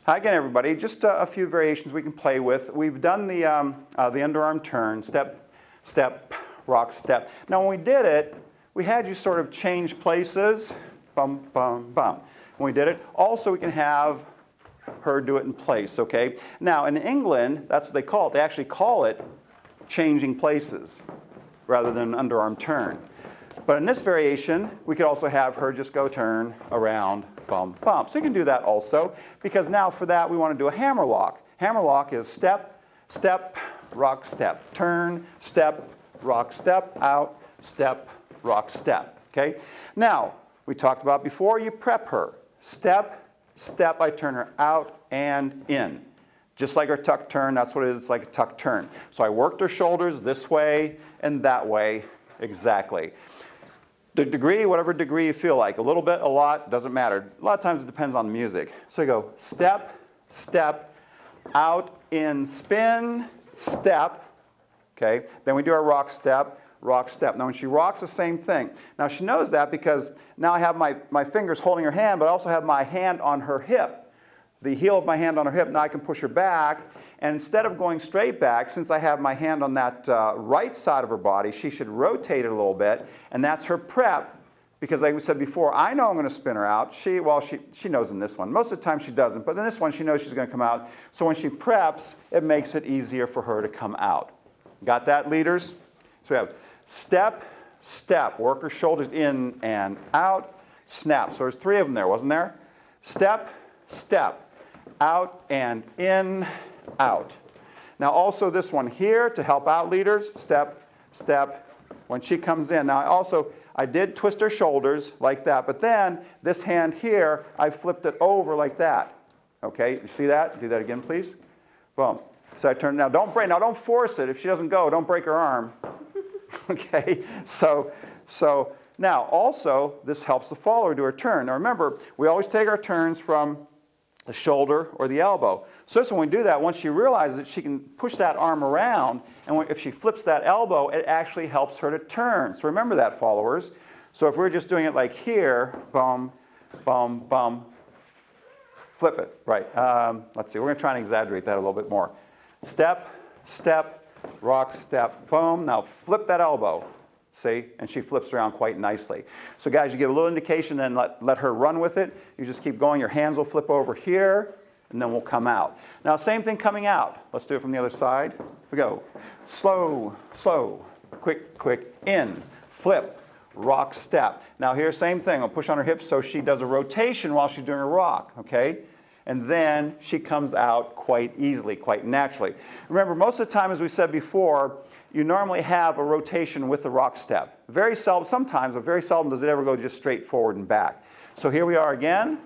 Hi again, everybody. Just a few variations we can play with. We've done the underarm turn, step, step, rock, step. Now when we did it, we had you sort of change places, bum, bum, bum. When we did it, also we can have her do it in place, okay? Now in England, that's what they call it. They actually call it changing places rather than an underarm turn. But in this variation, we could also have her just go turn, around, bum, bum. So you can do that also, because now for that we want to do a hammerlock. Hammerlock is step, step, rock, step, turn, step, rock, step, out, step, rock, step, okay? Now, we talked about before, you prep her. Step, step, I turn her out and in. Just like her tuck turn, that's what it is, it's like a tuck turn. So I worked her shoulders this way and that way, exactly. The degree, whatever degree you feel like, a little bit, a lot, doesn't matter. A lot of times it depends on the music. So you go step, step, out, in, spin, step, okay? Then we do our rock, step. Now when she rocks, the same thing. Now she knows that because now I have my fingers holding her hand, but I also have my hand on her hip. The heel of my hand on her hip, now I can push her back. And instead of going straight back, since I have my hand on that right side of her body, she should rotate it a little bit. And that's her prep, because like we said before, I know I'm going to spin her out. She knows in this one. Most of the time she doesn't, but in this one she knows she's going to come out. So when she preps, it makes it easier for her to come out. Got that, leaders? So we have step, step, work her shoulders in and out, snap. So there's three of them there, wasn't there? Step, step, out and in, out. Now also this one here to help out, leaders, step, step, when she comes in. Now I did twist her shoulders like that, but then this hand here, I flipped it over like that. Okay, you see that? Do that again, please. Boom. So I turn, now don't force it. If she doesn't go, don't break her arm. Okay, so now also this helps the follower do her turn. Now remember, we always take our turns from the shoulder or the elbow. So when we do that, once she realizes that she can push that arm around, and if she flips that elbow, it actually helps her to turn. So remember that, followers. So if we're just doing it like here, bum, bum, bum, flip it, right. Let's see, we're going to try and exaggerate that a little bit more. Step, step, rock, step, boom. Now flip that elbow. See? And she flips around quite nicely. So guys, you give a little indication and let her run with it. You just keep going. Your hands will flip over here, and then we'll come out. Now, same thing coming out. Let's do it from the other side. We go. Slow, slow, quick, quick, in, flip, rock, step. Now here, same thing. I'll push on her hips so she does a rotation while she's doing a rock, okay? And then she comes out quite easily, quite naturally. Remember, most of the time, as we said before, you normally have a rotation with the rock step. Very seldom, sometimes, but very seldom does it ever go just straight forward and back. So here we are again.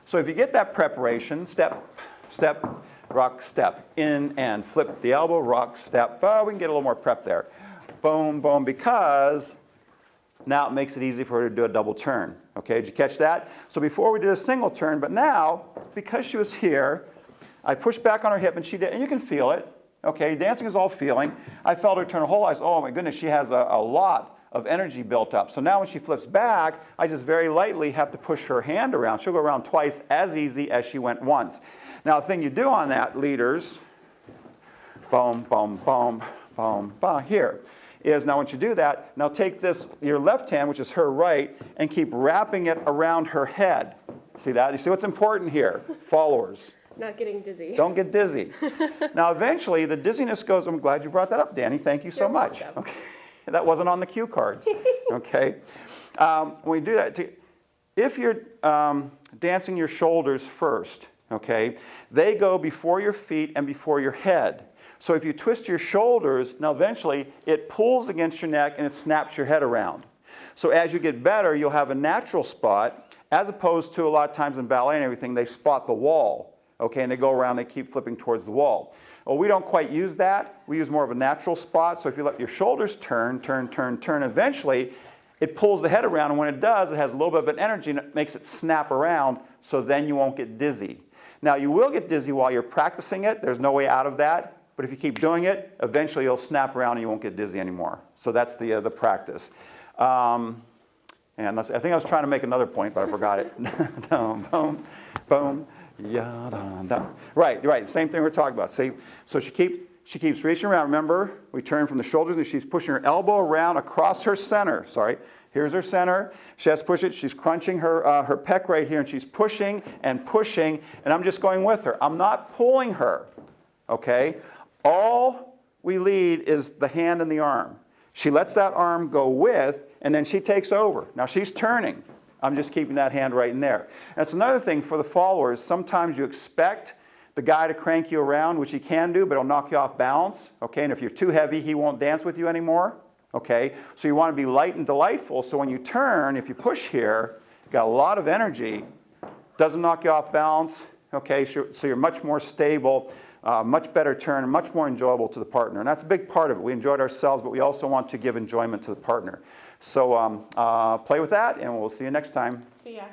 So if you get that preparation, step, step, rock, step, in and flip the elbow, rock, step. Oh, we can get a little more prep there. Boom, boom, because now it makes it easy for her to do a double turn. Okay, did you catch that? So before we did a single turn, but now, because she was here, I pushed back on her hip and she did, and you can feel it. Okay, dancing is all feeling. I felt her turn her whole eyes. Oh my goodness, she has a lot of energy built up. So now when she flips back, I just very lightly have to push her hand around. She'll go around twice as easy as she went once. Now the thing you do on that, leaders, boom, boom, boom, boom, boom, here, is now once you do that, now take this, your left hand, which is her right, and keep wrapping it around her head. See that? You see what's important here, followers? Not getting dizzy. Don't get dizzy. Now eventually the dizziness goes, I'm glad you brought that up, Danny. Thank you so much. Okay. That wasn't on the cue cards. Okay. When we do that, if you're dancing your shoulders first, okay, they go before your feet and before your head. So if you twist your shoulders, now eventually it pulls against your neck and it snaps your head around. So as you get better, you'll have a natural spot, as opposed to a lot of times in ballet and everything, they spot the wall. Okay, and they go around, they keep flipping towards the wall. Well, we don't quite use that. We use more of a natural spot. So if you let your shoulders turn, turn, turn, turn, eventually it pulls the head around. And when it does, it has a little bit of an energy and it makes it snap around, so then you won't get dizzy. Now, you will get dizzy while you're practicing it. There's no way out of that. But if you keep doing it, eventually you'll snap around and you won't get dizzy anymore. So that's the practice. And I think I was trying to make another point, but I forgot it. Boom, boom, boom. Ya-da-da. Right, same thing we're talking about. See, so she keeps reaching around. Remember, we turn from the shoulders and she's pushing her elbow around across her center. Sorry, here's her center. She has to push it. She's crunching her pec right here, and she's pushing, and I'm just going with her. I'm not pulling her, okay? All we lead is the hand and the arm. She lets that arm go with, and then she takes over. Now she's turning. I'm just keeping that hand right in there. That's another thing for the followers. Sometimes you expect the guy to crank you around, which he can do, but he'll knock you off balance. Okay, and if you're too heavy, he won't dance with you anymore. Okay, so you want to be light and delightful. So when you turn, if you push here, you've got a lot of energy. Doesn't knock you off balance. Okay, so you're much more stable, much better turn, and much more enjoyable to the partner. And that's a big part of it. We enjoyed ourselves, but we also want to give enjoyment to the partner. So play with that, and we'll see you next time. See ya.